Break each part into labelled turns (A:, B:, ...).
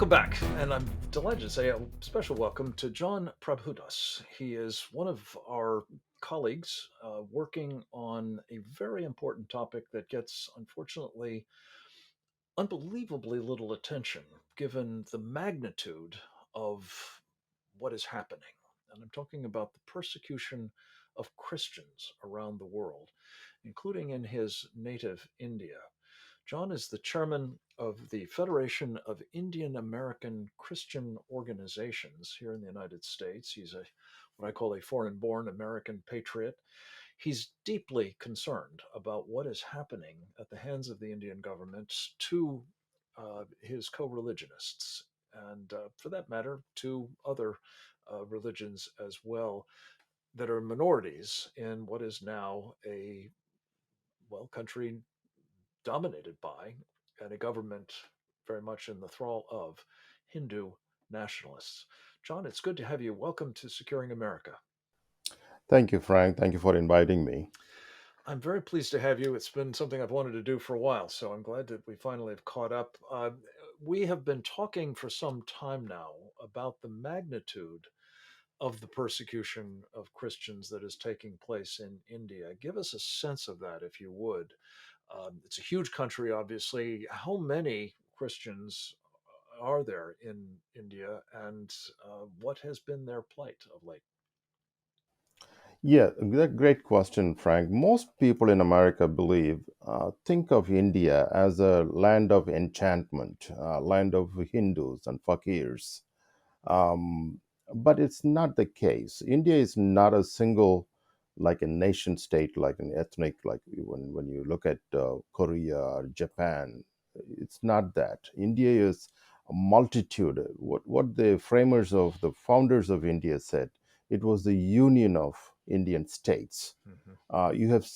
A: Welcome back, and I'm delighted to say a special welcome to John Prabhudoss. He is one of our colleagues working on a very important topic that gets, unfortunately, unbelievably little attention given the magnitude of what is happening. And I'm talking about the persecution of Christians around the world, including in his native India. John is the chairman of the Federation of Indian American Christian Organizations here in the United States. He's a what I call a foreign-born American patriot. He's deeply concerned about what is happening at the hands of the Indian government to his co-religionists, and for that matter, to other religions as well that are minorities in what is now a country dominated by and a government very much in the thrall of Hindu nationalists. John, it's good to have you. Welcome to Securing America.
B: Thank you, Frank. Thank you for inviting me.
A: I'm very pleased to have you. It's been something I've wanted to do for a while, so I'm glad that we finally have caught up. We have been talking for some time now about the magnitude of the persecution of Christians that is taking place in India. Give us a sense of that, if you would. It's a huge country, obviously. How many Christians are there in India, and what has been their plight of late?
B: Yeah, great question, Frank. Most people in America think of India as a land of enchantment, land of Hindus and fakirs. Um, but it's not the case. India is not a single, like a nation state, like an ethnic, like when you look at Korea or Japan. It's not that. India is a multitude. What the framers of the founders of India said, it was the union of Indian states.
A: Mhm.
B: You have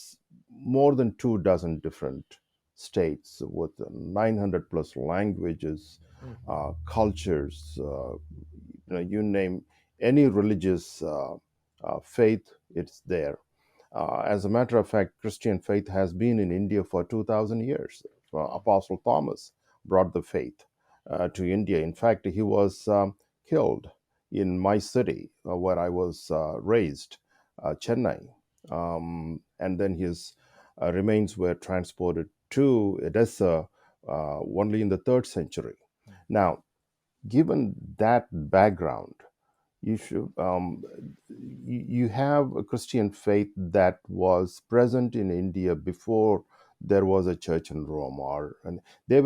B: more than 2 dozen different states with 900 plus languages,
A: Mm.
B: cultures, you name any religious faith, it's there. As a matter of fact, Christian faith has been in India for 2,000 years.
A: Wow.
B: Apostle Thomas brought the faith to India. In fact, he was killed in my city where I was raised, Chennai. And then his remains were transported to Edessa only in the third century.
A: Mm.
B: Now, given that background, you should you have a Christian faith that was present in India before there was a church in Rome, or and they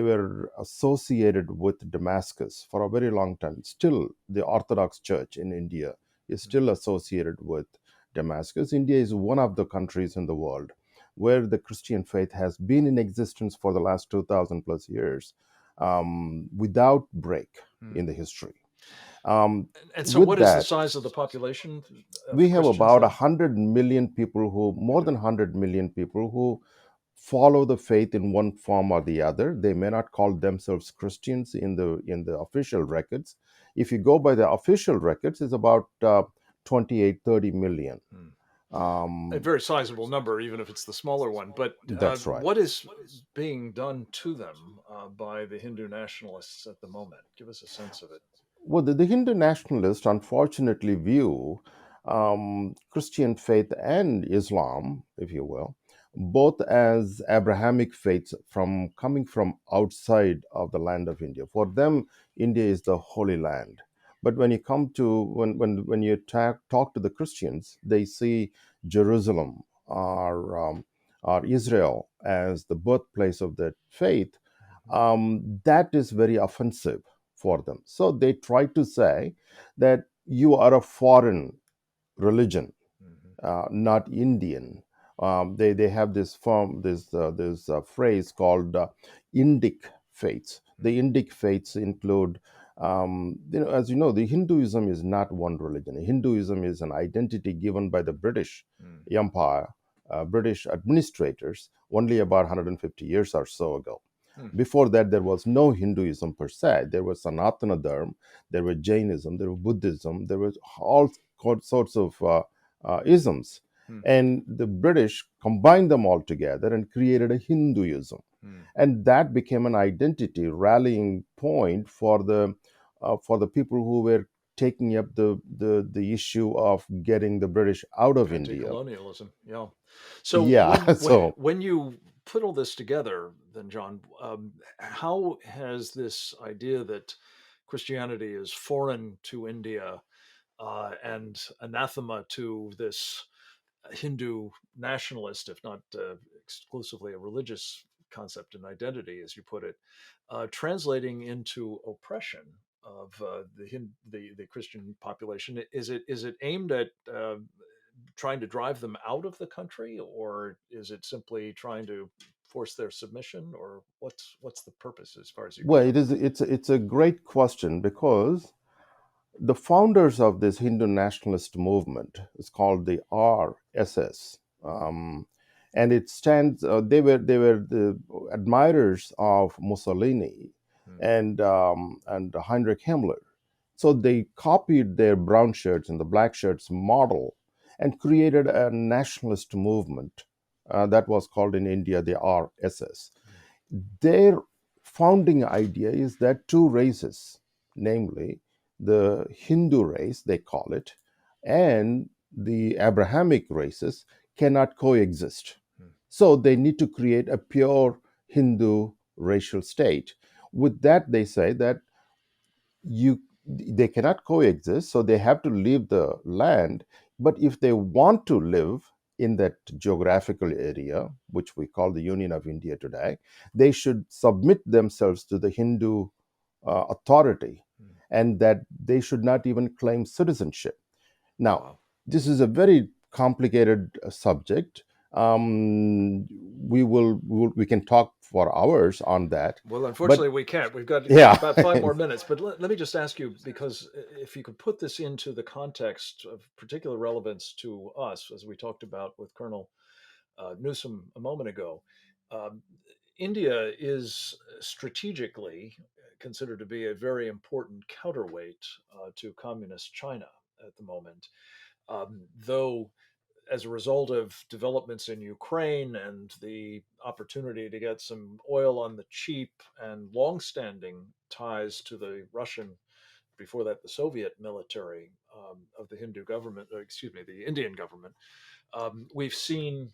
B: were associated with Damascus for a very long time. Still, the Orthodox Church in India is
A: Mm.
B: still associated with Damascus. India is one of the countries in the world where the Christian faith has been in existence for the last 2,000 plus years without break
A: Mm.
B: in the history. Um,
A: And so,
B: with
A: what is the
B: that,
A: size of the population of
B: we have
A: Christians
B: about
A: there?
B: 100 million people who,
A: You
B: more
A: do.
B: than 100 million people who follow the faith in one form or the other. They may not call themselves Christians in the official records. If you go by the official records, it's about 28, 30 million.
A: Mm. A
B: Um,
A: very sizable number, even if it's the smaller one. But
B: that's right.
A: what is being done to them by the Hindu nationalists at the moment? Give us a sense of it.
B: Well, the Hindu nationalists unfortunately view Christian faith and Islam, if you will, both as Abrahamic faiths from coming from outside of the land of India. For them, India is the holy land. But when you come to when you talk to the Christians, they see Jerusalem or Israel as the birthplace of that faith. That is very offensive for them. So they try to say that you are a foreign religion,
A: Mhm.
B: not Indian. They have this phrase called Indic faiths. The Indic faiths include, as you know, the Hinduism is not one religion. Hinduism is an identity given by the British
A: Mm.
B: Empire, British administrators, only about 150 years or so ago.
A: Mm.
B: Before that, there was no Hinduism per se. There was Sanatana Dharma, there was Jainism, there was Buddhism, there was all sorts of isms.
A: Hmm.
B: And the British combined them all together and created a Hinduism.
A: Hmm.
B: And that became an identity rallying point for the people who were taking up the issue of getting the British out of India.
A: Anti-colonialism, yeah. So
B: Yeah, so
A: when you put all this together, then John, how has this idea that Christianity is foreign to India and anathema to this Hindu nationalist, if not exclusively a religious concept and identity, as you put it, translating into oppression of the Christian population? Is it aimed at trying to drive them out of the country, or is it simply trying to force their submission, or what's the purpose as far as you can
B: well,
A: tell?
B: it's a great question because the founders of this Hindu nationalist movement is called the RSS, and it stands. They were the admirers of Mussolini
A: Hmm.
B: and Heinrich Himmler. So they copied their brown shirts and the black shirts model and created a nationalist movement that was called in India the RSS. Their founding idea is that two races, namely the Hindu race, they call it, and the Abrahamic races, cannot coexist.
A: Hmm.
B: So they need to create a pure Hindu racial state. With that, they say that you they cannot coexist, so they have to leave the land. But if they want to live in that geographical area, which we call the Union of India today, they should submit themselves to the Hindu authority,
A: Hmm.
B: and that they should not even claim citizenship. Now,
A: Wow.
B: this is a very complicated subject. We can talk for hours on that,
A: Well,
B: but
A: unfortunately, we can't. We've got
B: yeah.
A: about 5 more minutes, but let me just ask you, because if you could put this into the context of particular relevance to us, as we talked about with Colonel Newsom a moment ago, um, India is strategically considered to be a very important counterweight to communist China at the moment. Though as a result of developments in Ukraine and the opportunity to get some oil on the cheap and longstanding ties to the Russian, before that the Soviet military of the Hindu government, or excuse me, the Indian government, we've seen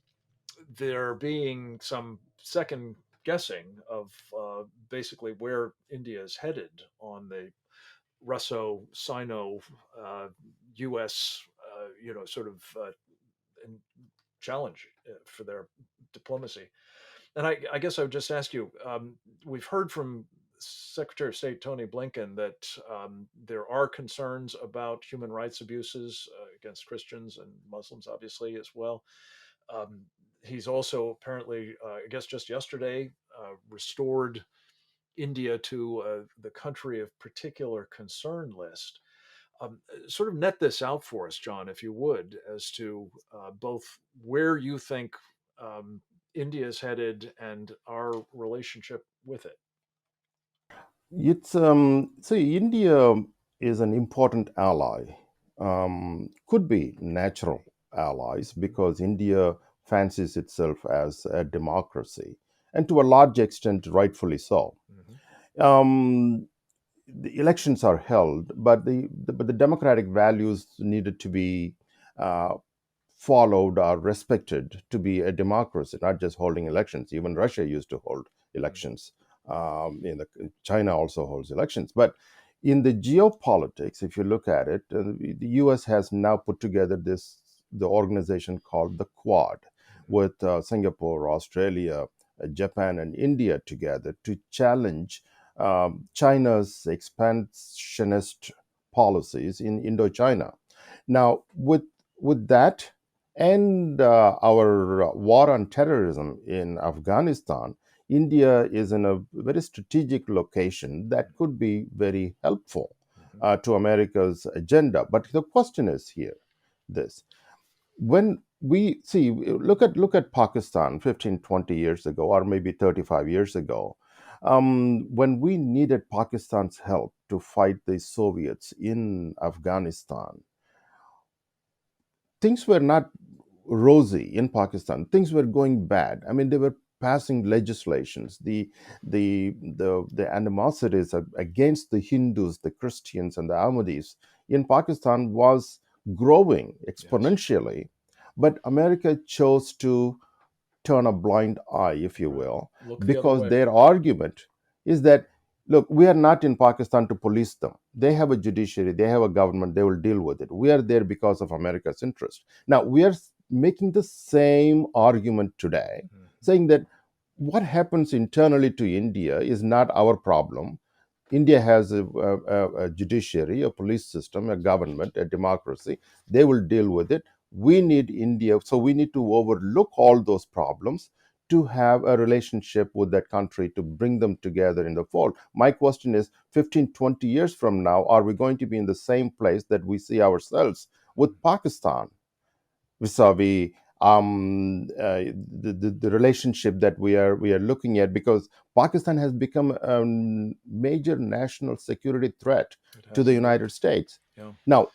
A: there being some second guessing of basically where India is headed on the Russo-Sino U.S. Sort of challenge for their diplomacy. And I guess I would just ask you, we've heard from Secretary of State Tony Blinken that there are concerns about human rights abuses against Christians and Muslims, obviously, as well. Um, he's also apparently, I guess just yesterday, restored India to the country of particular concern list. Sort of net this out for us, John, if you would, as to both where you think um, India is headed and our relationship with it.
B: It's see, India is an important ally. Could be natural allies because India fancies itself as a democracy, and to a large extent, rightfully so.
A: Mm-hmm.
B: Um, the elections are held, but the democratic values needed to be uh, followed or respected to be a democracy, not just holding elections. Even Russia used to hold elections. China also holds elections. But in the geopolitics, if you look at it, the U.S. has now put together the organization called the Quad,
A: Mm-hmm.
B: with Singapore, Australia, Japan, and India together to challenge China's expansionist policies in Indochina. Now, with that and our war on terrorism in Afghanistan, India is in a very strategic location that could be very helpful
A: Mm-hmm.
B: to America's agenda. But the question is here this: when we see look at Pakistan 15, 20 years ago, or maybe 35 years ago, when we needed Pakistan's help to fight the Soviets in Afghanistan, things were not rosy in Pakistan. Things were going bad. I mean, they were passing legislations. The animosities against the Hindus, the Christians, and the Ahmadis in Pakistan was growing
A: Yes.
B: exponentially. But America chose to turn a blind eye, if you
A: Right.
B: will,
A: Look the other
B: because
A: way.
B: their argument is that, look, we are not in Pakistan to police them. They have a judiciary, they have a government, they will deal with it. We are there because of America's interest. Now, we are making the same argument today,
A: Mhm.
B: saying that what happens internally to India is not our problem. India has a judiciary, a police system, a government, a democracy. They will deal with it. We need India, so we need to overlook all those problems to have a relationship with that country to bring them together in the fold. My question is 15, 20 years from now, are we going to be in the same place that we see ourselves with
A: Mhm.
B: Pakistan? Vis-a-vis the relationship that we are looking at, because Pakistan has become a major national security threat
A: It
B: to
A: has
B: the
A: indeed.
B: United States.
A: Yeah.
B: Now,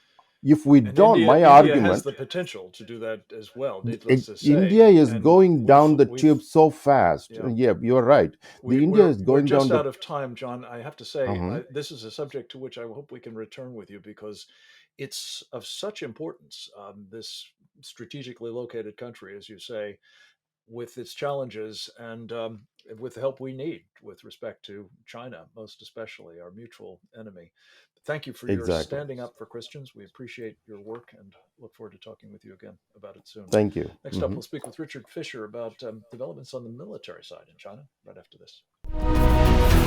B: if we
A: And
B: don't,
A: India
B: my
A: India has
B: argument,
A: the potential to do that as well, needless to
B: India
A: say.
B: is
A: And
B: going down the
A: we've
B: tube so fast.
A: yeah.
B: Yeah, you're right. The India is
A: We're
B: going
A: just
B: down the.
A: out of time, John. I have to say,
B: Mhm.
A: this is a subject to which I hope we can return with you because it's of such importance. This strategically located country, as you say, with its challenges and with the help we need with respect to China, most especially our mutual enemy. Thank you for your
B: Exactly.
A: standing up for Christians. We appreciate your work and look forward to talking with you again about it soon.
B: Thank you.
A: Next up,
B: Mhm.
A: we'll speak with Richard Fisher about developments on the military side in China right after this.